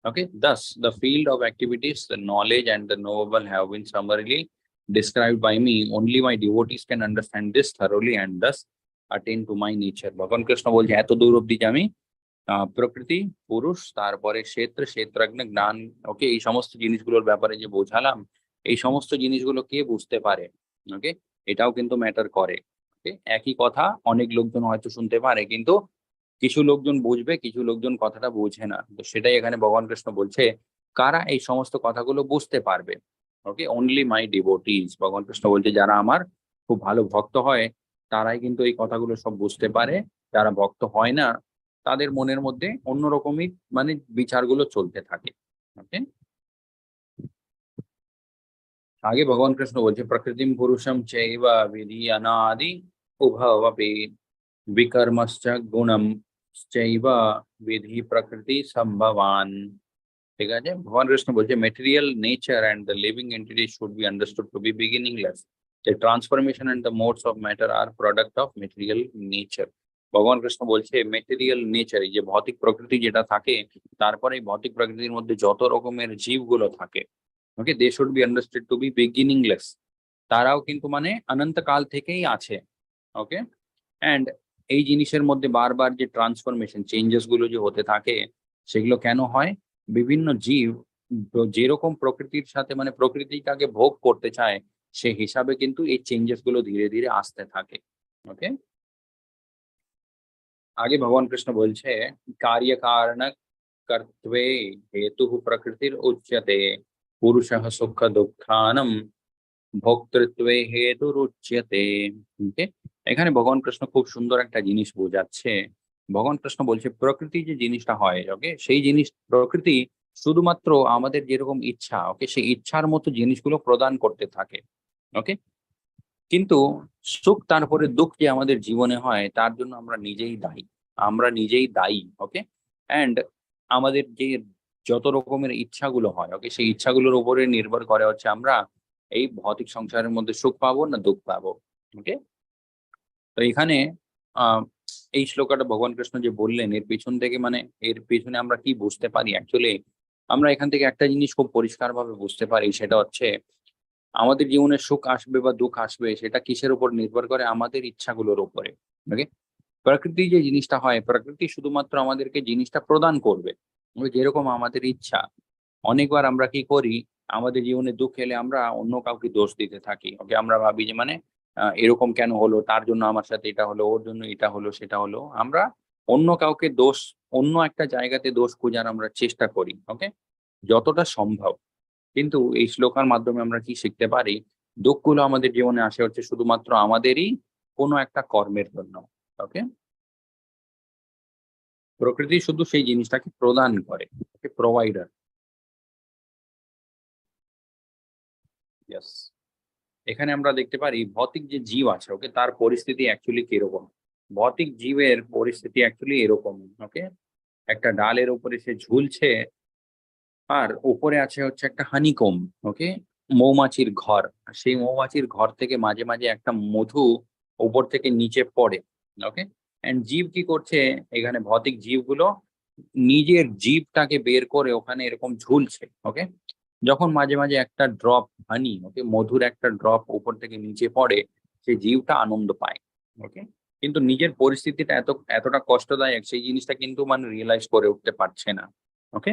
Okay, thus the field of activities, the knowledge and the knowable have been summarily described by me. Only my devotees can understand this thoroughly and thus attain to my nature. भगवान कृष्ण बोलते हैं, এত দূর অবধি যে আমি প্রকৃতি, পুরুষ, তারপরে ক্ষেত্র, ক্ষেত্রজ্ঞ, জ্ঞান, ওকে, এই সমস্ত জিনিসগুলোর ব্যাপারে যে বোঝালাম, এই সমস্ত জিনিসগুলো কে বুঝতে পারে, ওকে, এটাও কিন্তু ম্যাটার করে। ওকে, একই কথা অনেক লোকজন হয়তো শুনতে পারে, কিন্তু কিছু লোকজন বুঝবে, কিছু লোকজন কথাটা বোঝে না। তো সেটাই এখানে ভগবান কৃষ্ণ বলছে, কারা এই সমস্ত কথাগুলো বুঝতে পারবে। ওকে, অনলি মাই ডিভোটিস, ভগবান কৃষ্ণ বলছে যারা আমার খুব ভালো ভক্ত হয় তারাই কিন্তু এই কথাগুলো সব বুঝতে পারে। যারা ভক্ত হয় না তাদের মনের মধ্যে অন্যরকমই মানে বিচারগুলো চলতে থাকে। ওকে, আগে ভগবান কৃষ্ণ বলছে, প্রকৃতিম পুরুষম চৈব বিধি অনাদি উভবপি বিকর্মশ্চ গুণম চৈব বিধি প্রকৃতি সম্ভবান। ঠিক আছে, ভগবান কৃষ্ণ বলছে material nature and the living entity should be understood to be beginningless. The transformation and the modes of matter are product of material nature. ভগবান কৃষ্ণ বলছে মেটেরিয়াল নেচার, এই যে ভৌতিক প্রকৃতি যেটা থাকে, তারপরে এই ভৌতিক প্রকৃতির মধ্যে যত রকমের জীবগুলো থাকে, okay, they should be understood to be beginningless, তারাও কিন্তু মানে অনন্তকাল থেকেই আছে। ওকে, অ্যান্ড এই জিনিসের মধ্যে বারবার যে ট্রান্সফরমেশন, চেঞ্জেস গুলো যে হতে থাকে, সেগুলো কেন হয়? বিভিন্ন জীব যেরকম প্রকৃতির সাথে মানে প্রকৃতিটাকে ভোগ করতে চায়, সে হিসাবে কিন্তু এই চেঞ্জেস গুলো ধীরে ধীরে আসতে থাকে। ওকে, आगे भगवान कृष्ण बोलছে, कार्य कारण कर्तव्ये हेतु प्रकृतिर उच्यते पुरुषः सुख दुःखानम ভোক্তৃত্বে হেতুরুচ্যতে। ওকে, এখানে ভগবান কৃষ্ণ খুব সুন্দর একটা জিনিস বোঝাচ্ছে। ভগবান কৃষ্ণ বলছে প্রকৃতি যে জিনিসটা হয়, ওকে, সেই জিনিস প্রকৃতি শুধুমাত্র আমাদের যেরকম ইচ্ছা, ওকে, সেই ইচ্ছার মতো জিনিসগুলো প্রদান করতে থাকে। ওকে, কিন্তু সুখ তারপরে দুঃখ যে আমাদের জীবনে হয় তার জন্য আমরা নিজেই দায়ী, আমরা নিজেই দায়ী। ওকে, অ্যান্ড আমাদের যে যত রকমের ইচ্ছাগুলো হয়, ওকে, সেই ইচ্ছাগুলোর উপরে নির্ভর করে হচ্ছে আমরা এই ভৌতিক সংসারের মধ্যে সুখ পাবো না দুঃখ পাবো। ওকে, তো এখানে আহ এই শ্লোকটা ভগবান কৃষ্ণ যে বললেন, এর পিছন থেকে মানে এর পিছনে আমরা কি বুঝতে পারি? অ্যাকচুয়ালি আমরা এখান থেকে একটা জিনিস খুব পরিষ্কার ভাবে বুঝতে পারি, সেটা হচ্ছে আমাদের জীবনে সুখ আসবে বা দুঃখ আসবে সেটা কিসের উপর নির্ভর করে? আমাদের ইচ্ছাগুলোর উপরে। ওকে, প্রকৃতি যে জিনিসটা হয়, প্রকৃতি শুধুমাত্র আমাদেরকে জিনিসটা প্রদান করবে, ওই যেরকম আমাদের ইচ্ছা। অনেকবার আমরা কি করি, আমাদের জীবনে দুঃখ এলে আমরা অন্য কাউকে দোষ দিতে থাকি। ওকে, আমরা ভাবি যে মানে এরকম কেন হলো, তার জন্য আমার সাথে এটা হলো, ওর জন্য এটা হলো, সেটা হলো। আমরা অন্য কাউকে দোষ, অন্য একটা জায়গাতে দোষ খোঁজার আমরা চেষ্টা করি, ওকে, যতটা সম্ভব। কিন্তু এই শ্লোকার মাধ্যমে আমরা কি শিখতে পারি? দুঃখগুলো আমাদের জীবনে আসে হচ্ছে শুধুমাত্র আমাদেরই কোনো একটা কর্মের জন্য। ওকে, প্রকৃতি শুধু সেই জিনিসটাকে প্রদান করে, ওকে, প্রোভাইডার। ইয়েস, এখানে আমরা দেখতে পারি ভৌতিক যে জীব আছে, ওকে, তার পরিস্থিতি অ্যাকচুয়ালি কিরকম। ভৌতিক জীবের পরিস্থিতি অ্যাকচুয়ালি এরকম। ওকে, একটা ডালের উপরে সে ঝুলছে, আর উপরে আছে হচ্ছে একটা হানিকম, ওকে, মৌমাছির ঘর। আর সেই মৌমাছির ঘর থেকে মাঝে মাঝে একটা মধু উপর থেকে নিচে পড়ে। ওকে, এন্ড জীব কি করছে, এখানে ভৌতিক জীবগুলো নিজের জীবটাকে বের করে ওখানে এরকম ঝুলছে। ওকে, যখন মাঝে মাঝে একটা ড্রপ হানি, ওকে, মধুর একটা ড্রপ উপর থেকে নিচে পড়ে, সেই জীবটা আনন্দ পায়। ওকে, কিন্তু নিজের পরিস্থিতিটা এতটা কষ্টদায়ক, সেই জিনিসটা কিন্তু মানে রিয়েলাইজ করে উঠতে পারছে না। ওকে,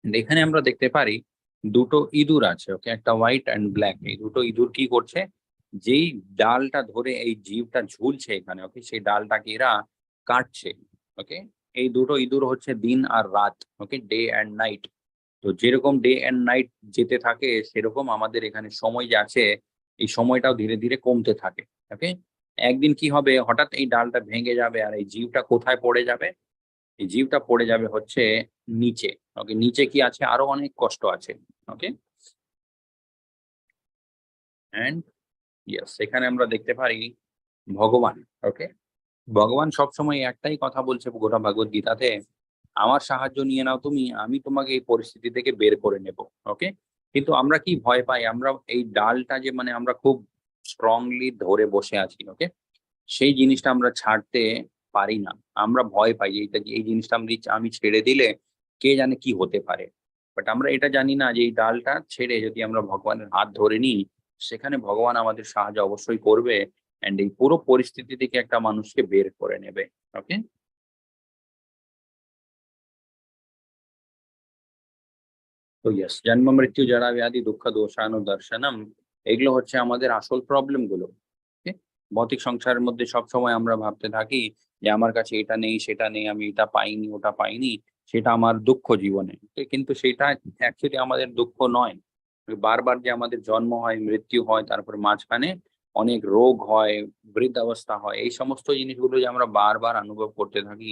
এখানে আমরা দেখতে পারি দুটো ইঁদুর আছে, ওকে, একটা হোয়াইট অ্যান্ড ব্ল্যাক। এই দুটো ইঁদুর কি করছে, যেই ডালটা ধরে এই জীবটা ঝুলছে এখানে, ওকে, সেই ডালটাকে এরা কাটছে। ওকে, এই দুটো ইঁদুর হচ্ছে দিন আর রাত, ওকে, ডে অ্যান্ড নাইট। তো যেরকম ডে এন্ড নাইট যেতে থাকে সেরকম আমাদের এখানে সময় যে আছে এই সময়টাও ধীরে ধীরে কমতে থাকে। ওকে, একদিন কি হবে, হঠাৎ এই ডালটা ভেঙে যাবে আর এই জীবটা কোথায় পড়ে যাবে? এই জীবটা পড়ে যাবে হচ্ছে নিচে। ওকে, নিচে কি আছে? আরো অনেক কষ্ট আছে। ওকে, এন্ড ইয়েস, এখানে আমরা দেখতে পারি ভগবান। ওকে, ভগবান সবসময় একটাই কথা বলছে গোটা ভগবত গীতাতে, আমার সাহায্য নিয়ে নাও তুমি, আমি তোমাকে এই পরিস্থিতি থেকে বের করে নেব। ওকে, কিন্তু আমরা কি ভয় পাই? আমরা এই ডালটা যে মানে আমরা খুব স্ট্রংলি ধরে বসে আছি। ওকে, সেই জিনিসটা আমরা ছাড়তে পারি না। আমরা ভয় পাই যে এই জিনিসটা আমি ছেড়ে দিলে কে জানে কি হতে পারে। বাট আমরা এটা জানি না যে এই ডালটা ছেড়ে যদি আমরা ভগবানের হাত ধরে নিই, সেখানে ভগবান আমাদের সাহায্য অবশ্যই করবে এন্ড এই পুরো পরিস্থিতি থেকে একটা মানুষকে বের করে নেবে। ওকে, তো ইয়েস, জন্ম মৃত্যু জরা ব্যাধি দুঃখ দোষানুদর্শনম, এগুলো হচ্ছে আমাদের আসল প্রবলেম গুলো। ওকে, ভৌতিক সংসারের মধ্যে সবসময় আমরা ভাবতে থাকি যে আমার কাছে এটা নেই সেটা নেই, আমি এটা পাইনি ওটা পাইনি, সেটা আমার দুঃখ জীবনে। কিন্তু সেটা অ্যাকচুয়ালি আমাদের দুঃখ নয়। বারবার যে আমাদের জন্ম হয়, মৃত্যু হয়, তারপর মাঝখানে অনেক রোগ হয়, বৃদ্ধাবস্থা হয়, এই সমস্ত জিনিসগুলো যে আমরা বারবার অনুভব করতে থাকি,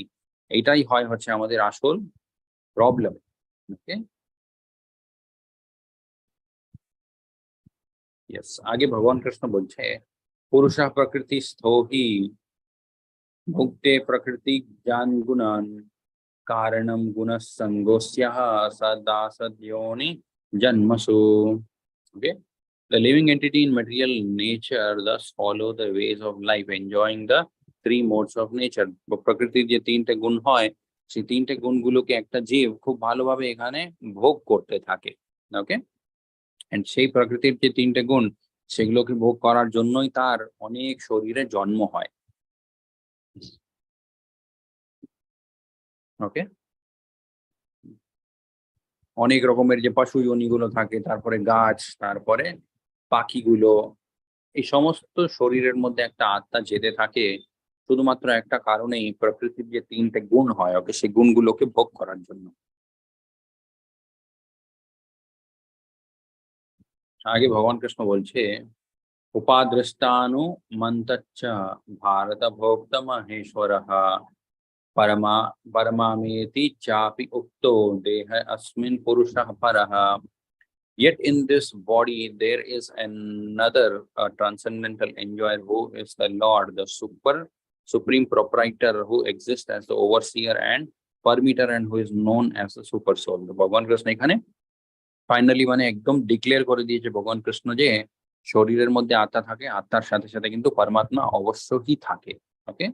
এইটাই হয় হচ্ছে আমাদের আসল প্রবলেম। ওকে, यस, आगे भगवान कृष्ण बोलते हैं, पुरुषः प्रकृति स्थो ही भुक्ते प्रकृति ज्ञान गुणान कारणम गुण संगोस्यः सदा सद्योनि जन्मसु। Okay, the living entity in material nature thus follow the ways of life, enjoying the three modes of nature। প্রকৃতির যে তিনটে গুণ হয়, সেই তিনটে গুণগুলোকে একটা জীব খুব ভালোভাবে এখানে ভোগ করতে থাকে। ওকে, এন্ড সেই প্রকৃতির যে তিনটে গুণ, সেগুলোকে ভোগ করার জন্যই তার অনেক শরীরে জন্ম হয়। ওকে, অনেক রকমের যে পশু যোনিগুলো থাকে, তারপরে গাছ, তারপরে পাখিগুলো, এই সমস্ত শরীরের মধ্যে একটা আত্মা জেঁদে থাকে শুধুমাত্র একটা কারণেই, প্রকৃতির যে তিনটে গুণ হয়, ওকে, সেই গুণগুলোকে ভোগ করার জন্য। আগে ভগবান কৃষ্ণ বলছে, উপাদৃষ্টানু মন্তচ্চ ভারত ভোক্তা মহেশ্বর परमा परमामेति चापि उक्तो देह अस्मिन् पुरुषः परः। Yet in this body there is another transcendental enjoyer who is the Lord, the supreme proprietor, who exists as the overseer and permitter, and who is known as the super soul। ভগবান কৃষ্ণ এখানে finally মানে একদম declare করে দিয়েছে ভগবান কৃষ্ণ যে শরীরের মধ্যে আত্মা থাকে, আত্মার সাথে সাথে কিন্তু পরমাত্মা অবশ্যই থাকে। ওকে,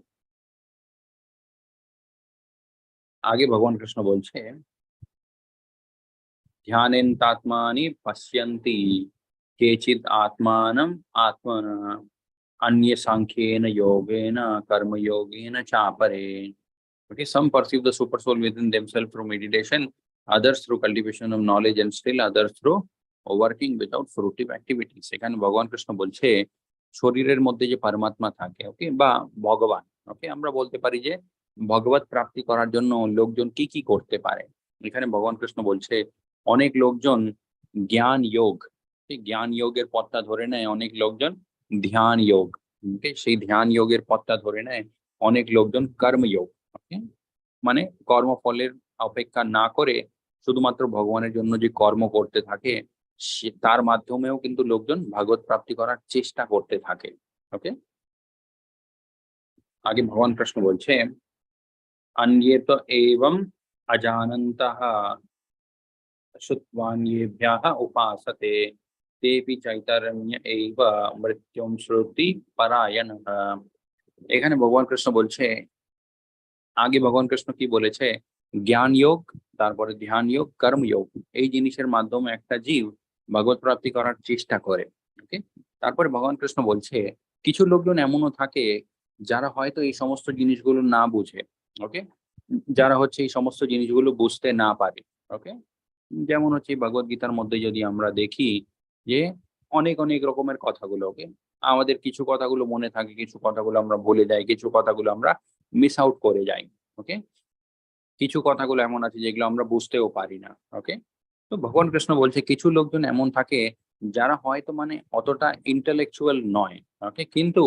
আগে ভগবান কৃষ্ণ বলছে, ध्यानेन्तात्मानि पश्यन्ति केचित् आत्मानम् आत्मनः अन्ये सांख्येन योगेन कर्मयोगेन चापरे। Okay, some perceive the super soul within themselves through meditation, others through cultivation of knowledge, and still others through working without fruitive activities। এখানে ভগবান কৃষ্ণ বলছে শরীরের মধ্যে যে পরমাত্মা থাকে, ওকে, বা ভগবান, ওকে, আমরা বলতে পারি যে ভগবত প্রাপ্তি করার জন্য লোকজন কি কি করতে পারে। এখানে ভগবান কৃষ্ণ বলছে অনেক লোকজন জ্ঞান যোগ, এই জ্ঞান যোগের পথটা ধরে নেয়, অনেক লোকজন ধ্যান যোগ, ওকে, সেই ধ্যান যোগের পথটা ধরে নেয় অনেক লোকজন কর্মযোগ। ওকে, মানে কর্মফলের অপেক্ষা না করে শুধুমাত্র ভগবানের জন্য যে কর্ম করতে থাকে, তার মাধ্যমেও কিন্তু লোকজন ভাগবত প্রাপ্তি করার চেষ্টা করতে থাকে। ওকে, আগে ভগবান কৃষ্ণ বলছে, अन्ये तो एवं अजानन्तः श्रुत्वान्येभ्यः उपासते तेऽपि चैतन्य एव मृत्युं श्रुति परायणः। এখানে ভগবান কৃষ্ণ বলছে, আগে ভগবান কৃষ্ণ কি বলেছে, জ্ঞান যোগ, তারপরে ধ্যান যোগ, কর্মযোগ, এই জিনিসের মাধ্যমে একটা জীব ভগবত প্রাপ্তি করার চেষ্টা করে। ওকে, তারপরে ভগবান কৃষ্ণ বলছে কিছু লোকজন এমনও থাকে যারা হয়তো এই সমস্ত জিনিসগুলো না বুঝে। ওকে, যারা হচ্ছে এই সমস্ত জিনিসগুলো বুঝতে না পারে। ওকে, যেমন হচ্ছে ভগবত গীতার মধ্যে যদি আমরা দেখি যে অনেক অনেক রকমের কথাগুলো, ওকে, আমাদের কিছু কথাগুলো মনে থাকে, কিছু কথাগুলো আমরা ভুলে যাই, কিছু কথাগুলো আমরা মিস আউট করে যাই। ওকে, কিছু কথাগুলো এমন আছে যেগুলো আমরা বুঝতেও পারি না। ওকে, তো ভগবান কৃষ্ণ বলছে কিছু লোকজন এমন থাকে যারা হয়তো মানে অতটা ইন্টেলেকচুয়াল নয়, ওকে, কিন্তু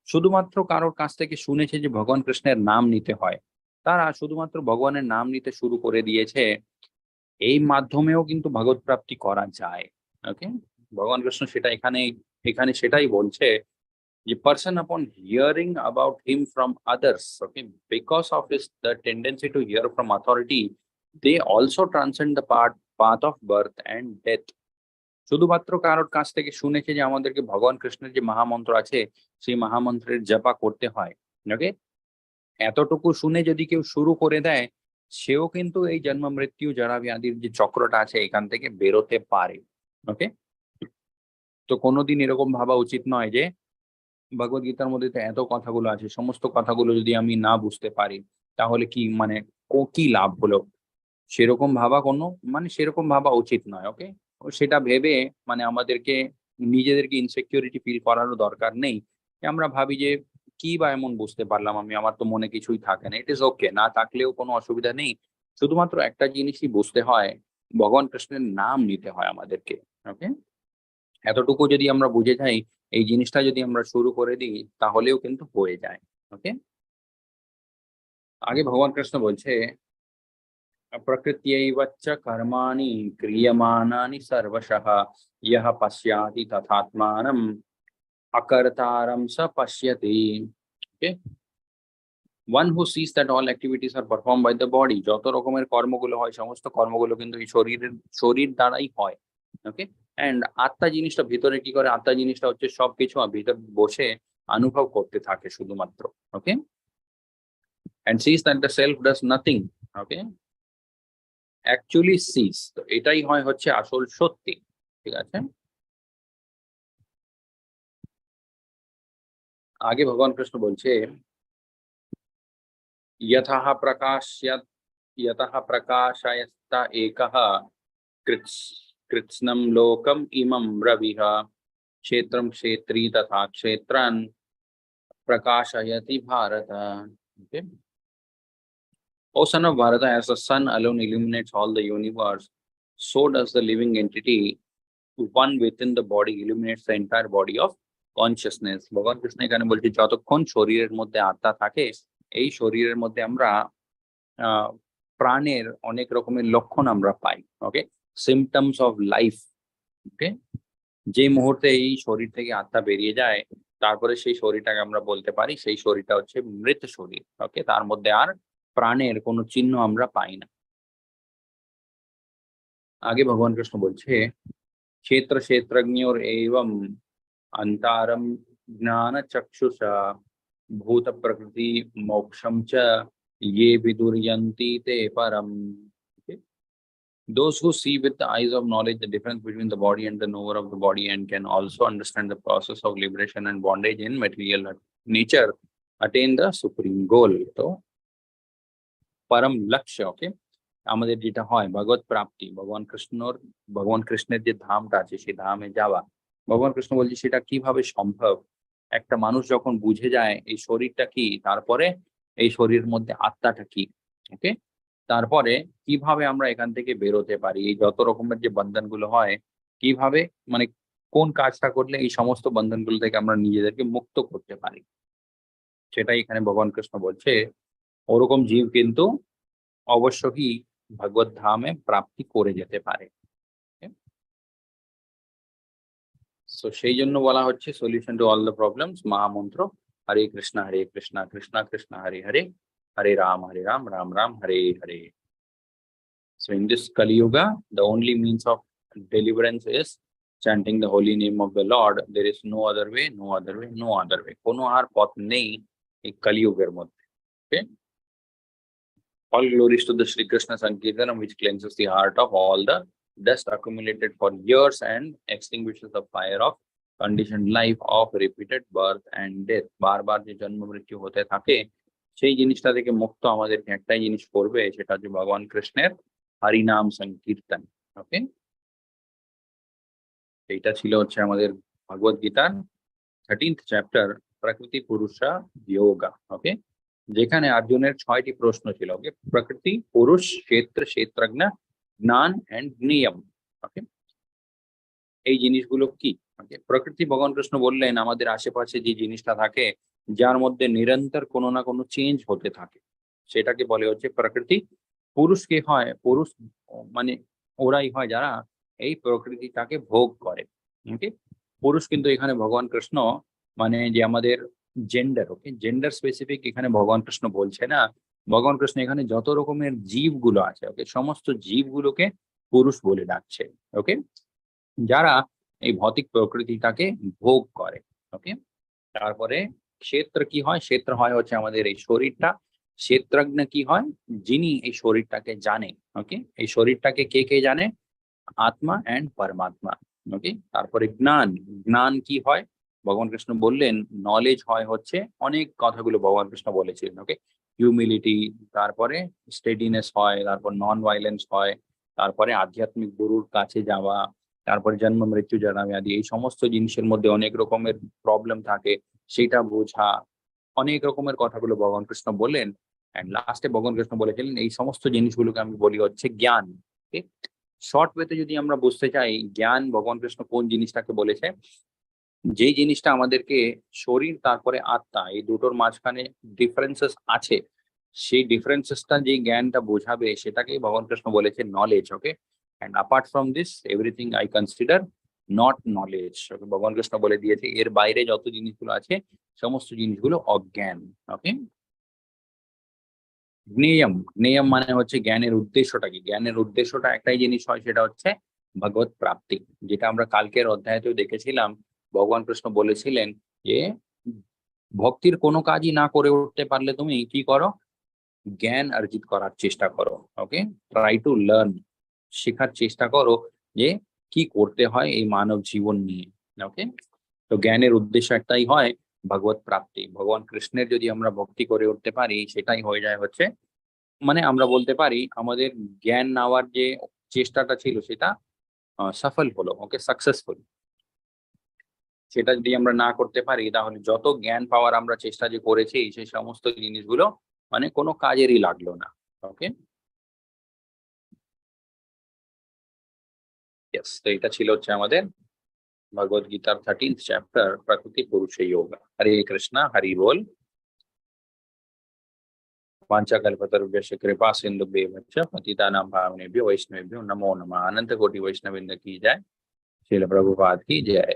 শুধুমাত্র কারোর কাছ থেকে শুনেছে যে ভগবান কৃষ্ণের নাম নিতে হয়, তারা শুধুমাত্র ভগবানের নাম নিতে শুরু করে দিয়েছে। এই মাধ্যমেও কিন্তু ভগবত প্রাপ্তি করা যায়। ওকে, ভগবান কৃষ্ণ সেটা এখানে এখানে সেটাই বলছে যে person upon hearing about him from others, okay, because of his the tendency to hear from authority, they also transcend the path of birth and death. শুধুমাত্র কারোর কাছ থেকে শুনেছে যে আমাদেরকে ভগবান কৃষ্ণের যে মহামন্ত্র আছে সেই মহামন্ত্রের জপা করতে হয়, ওকে, এতটুকু শুনে যদি কেউ শুরু করে দেয়, সেও কিন্তু এই জন্ম মৃত্যু জরা ব্যাধির যে চক্রটা আছে এখান থেকে বেরোতে পারে। ওকে, তো কোনোদিন এরকম ভাবা উচিত নয় যে ভগবত গীতার মধ্যে তো এত কথাগুলো আছে, সমস্ত কথাগুলো যদি আমি না বুঝতে পারি তাহলে কি মানে কি লাভ হলো, সেরকম ভাবা কোনো মানে সেরকম ভাবা উচিত নয়। ওকে, সেটা ভেবে মানে আমাদেরকে নিজেদেরকে ইনসিকিউরিটি ফিল করারও দরকার নেই। আমরা ভাবি যে কি বা এমন বুঝতে পারলাম আমি, আমার তো মনে কিছুই থাকে না। ইট ইজ ওকে, না থাকলেও কোনো অসুবিধা নেই। শুধুমাত্র একটা জিনিসই বুঝতে হয়, ভগবান কৃষ্ণের নাম নিতে হয় আমাদেরকে। ওকে, এতটুকু যদি আমরা বুঝে যাই, এই জিনিসটা যদি আমরা শুরু করে দিই তাহলেও কিন্তু হয়ে যায়। ওকে, আগে ভগবান কৃষ্ণ বলছে প্রকৃত্যৈবচ্চ কর্মাণি ক্রিয়মাণানি সর্বশঃ ইয়ঃ পশ্যাতি তথাত্মানম অকর্তারম স পশ্যতি। Okay, one who sees that all activities are performed by the body, যত রকমের কর্মগুলো হয় সমস্ত কর্মগুলো কিন্তু এই শরীর দ্বারাই হয়। ওকে, অ্যান্ড আত্মা জিনিসটা ভিতরে কি করে, আত্মা জিনিসটা হচ্ছে সবকিছু ভিতর বসে অনুভব করতে থাকে শুধুমাত্র। Okay, and sees that the self does nothing. Okay, actually sees, তো এটাই হয় হচ্ছে আসল সত্যি। ঠিক আছে, আগে ভগবান কৃষ্ণ বলছে यतः प्रकाश्यत् यतः प्रकाशयस्त एकः कृत्स् कृत्स्नं लोकम् इमं रविः क्षेत्रं क्षेत्री तथा क्षेत्रान् प्रकाशयति Bharat. Okay? O son of Bharata, as the sun alone illuminates all the universe, so does the living entity, one within the body, illuminates the entire body of consciousness. ভগবান কৃষ্ণ এখানে বলছে যতক্ষণ শরীরের মধ্যে আত্মা থাকে, এই শরীরের মধ্যে আমরা আহ প্রাণের অনেক রকমের লক্ষণ আমরা পাই। ওকে, সিমটমস অফ লাইফ। ওকে, যে মুহূর্তে এই শরীর থেকে আত্মা বেরিয়ে যায়, তারপরে সেই শরীরটাকে আমরা বলতে পারি সেই শরীরটা হচ্ছে মৃত শরীর। ওকে, তার মধ্যে আর প্রাণের কোনো চিহ্ন আমরা পাই না। আগে ভগবান কৃষ্ণ বলছে क्षेत्र क्षेत्रज्ञोर एवं अंतारम ज्ञान चक्षुषा भूत प्रकृति मोक्षम च ये विदुर्यन्ति ते परम। Okay? Those who see with the eyes of knowledge the difference between the body and the knower of the body and can also understand the process of liberation and bondage in material nature attain the supreme goal. तो परम लक्ष्य, okay, আমাদের যেটা হয় ভগবত প্রাপ্তি, ভগবান কৃষ্ণের যে ধামটা আছে সেই ধামে যাওয়া। ভগবান কৃষ্ণ বলছে সেটা কিভাবে সম্ভব, একটা মানুষ যখন বুঝে যায় এই শরীরটা কি, তারপরে এই শরীরের মধ্যে আত্মাটা কি। ওকে, তারপরে কিভাবে আমরা এখান থেকে বেরোতে পারি, এই যত রকমের যে বন্ধনগুলো হয় কিভাবে মানে কোন কাজটা করলে এই সমস্ত বন্ধনগুলো থেকে আমরা নিজেদেরকে মুক্ত করতে পারি, সেটাই এখানে ভগবান কৃষ্ণ বলছে। ওরকম জীব কিন্তু অবশ্যই ভগবত ধামে প্রাপ্তি করে যেতে পারে। সো সেই জন্য বলা হচ্ছে solution to all the problems মহামন্ত্র Hare Krishna Krishna Krishna Hare Hare, Hare Rama Rama Rama Hare Hare. So in this Kali Yuga, the only means of deliverance is chanting the holy name of the Lord. There is no other way, no other way, no other way. কোনো আর পথ নেই এই কলিযুগের মধ্যে। Okay? All glories to the Sri Krishna Sankirtanam, which cleanses the heart of all the dust accumulated for years and extinguishes the fire of conditioned life of repeated birth and death. বারবার যে জন্ম মৃত্যু হতে থাকে সেই জিনিসটা থেকে মুক্ত আমাদেরকে একটাই জিনিস করবে, সেটা হচ্ছে ভগবান কৃষ্ণের হরিনাম সংকীর্তন। ওকে, এইটা ছিল হচ্ছে আমাদের ভগবত গীতার 13th চ্যাপ্টার প্রকৃতি পুরুষা যোগা। ওকে, যেখানে অর্জুনের 6টি প্রশ্ন ছিল। ওকে, প্রকৃতি পুরুষ ক্ষেত্র ক্ষেত্রজ্ঞ জ্ঞান এন্ড নিয়ম। ওকে, এই জিনিসগুলো কি? ওকে, প্রকৃতি ভগবান কৃষ্ণ বললেন আমাদের আশেপাশে যে জিনিসটা থাকে, যার মধ্যে নিরন্তর কোনো না কোনো চেঞ্জ হতে থাকে, সেটাকে বলে হচ্ছে প্রকৃতি। পুরুষ কে হয়? পুরুষ মানে ওরাই হয় যারা এই প্রকৃতিটাকে ভোগ করে। ওকে, পুরুষ কিন্তু এখানে ভগবান কৃষ্ণ মানে যে আমাদের জেন্ডার, ওকে, জেন্ডার স্পেসিফিক এখানে ভগবান কৃষ্ণ বলছে না। ভগবান কৃষ্ণ এখানে যত রকমের জীবগুলো আছে, ওকে, সমস্ত জীবগুলোকে পুরুষ বলে ডাকছে। ওকে, যারা এই ভৌতিক প্রকৃতিটাকে ভোগ করে। ওকে, তারপরে ক্ষেত্র কি হয়? ক্ষেত্র হয় হচ্ছে আমাদের এই শরীরটা। ক্ষেত্রজ্ঞ কি হয়? যিনি এই শরীরটাকে জানে। ওকে, এই শরীরটাকে কে কে জানে? আত্মা এন্ড পরমাত্মা। ওকে, তারপরে জ্ঞান। জ্ঞান কি হয়? ভগবান কৃষ্ণ বললেন নলেজ হয় হচ্ছে অনেক কথাগুলো ভগবান কৃষ্ণ বলেছিলেন। ওকে, হিউমিলিটি, তারপরে স্টেডিনেস হয়, তারপর নন ভাইলেন্স হয়, তারপরে আধ্যাত্মিক গুরুর কাছে যাওয়া, তারপরে জন্ম মৃত্যু জরা ব্যাধি, এই সমস্ত জিনিসের মধ্যে অনেক রকমের প্রবলেম থাকে, সেটা বোঝা, অনেক রকমের কথাগুলো ভগবান কৃষ্ণ বললেন। এন্ড লাস্টে ভগবান কৃষ্ণ বলেছিলেন এই সমস্ত জিনিসগুলোকে আমি বলি হচ্ছে জ্ঞান। শর্ট ওয়েতে যদি আমরা বুঝতে চাই, জ্ঞান ভগবান কৃষ্ণ কোন জিনিসটাকে বলেছে, যেই জিনিসটা আমাদেরকে শরীর তারপরে আত্মা এই দুটোর মাঝখানে ডিফারেন্সেস আছে, সেই ডিফারেন্সেসটা যে জ্ঞানটা বোঝাবে সেটাকেই ভগবান কৃষ্ণ বলেছে knowledge. Okay, and apart from this everything I consider not knowledge. Okay, ভগবান কৃষ্ণ বলে দিয়েছে এর বাইরে যত জিনিসগুলো আছে সমস্ত জিনিসগুলো অজ্ঞান। ওকে, জ্ঞেয়ম। জ্ঞেয়ম মানে হচ্ছে জ্ঞানের উদ্দেশ্যটা কি? জ্ঞানের উদ্দেশ্যটা একটাই জিনিস হয়, সেটা হচ্ছে ভগবত প্রাপ্তি। যেটা আমরা কালকের অধ্যায়তেও দেখেছিলাম, ভগবান কৃষ্ণ বলেছিলেন যে ভক্তির কোনো কাজই না করে উঠতে পারলে তুমি কি করো? জ্ঞান অর্জিত করার চেষ্টা করো। ওকে, ট্রাই টু লার্ন, শেখার চেষ্টা করো যে কি করতে হয় এই মানব জীবন নিয়ে। ওকে, তো জ্ঞানের উদ্দেশ্য একটাই হয় ভগবত প্রাপ্তি। ভগবান কৃষ্ণের যদি আমরা ভক্তি করে উঠতে পারি, সেটাই হয়ে যায় হচ্ছে মানে আমরা বলতে পারি আমাদের জ্ঞান নেওয়ার যে চেষ্টাটা ছিল সেটা সফল হলো। ওকে, সাকসেসফুল। সেটা যদি আমরা না করতে পারি, তাহলে যত জ্ঞান পাওয়ার আমরা চেষ্টা যে করেছি সেই সমস্ত জিনিসগুলো মানে কোনো কাজেরই লাগলো না। ওকে, ইয়েস, তো এটা ছিল হচ্ছে আমাদের ভগবদ গীতার 13th চ্যাপ্টার প্রকৃতি পুরুষ যোগ। হরে কৃষ্ণ, হরি বল। वाञ्छाकल्पतरुभ्यश्च कृपा सिन्धुभ्येव च पतितानां पावनेभ्यो वैष्णवेभ्यो नमो नमः। अनंत कोटि वैष्णववृंद की जय। श्रील प्रभुपाद की जय।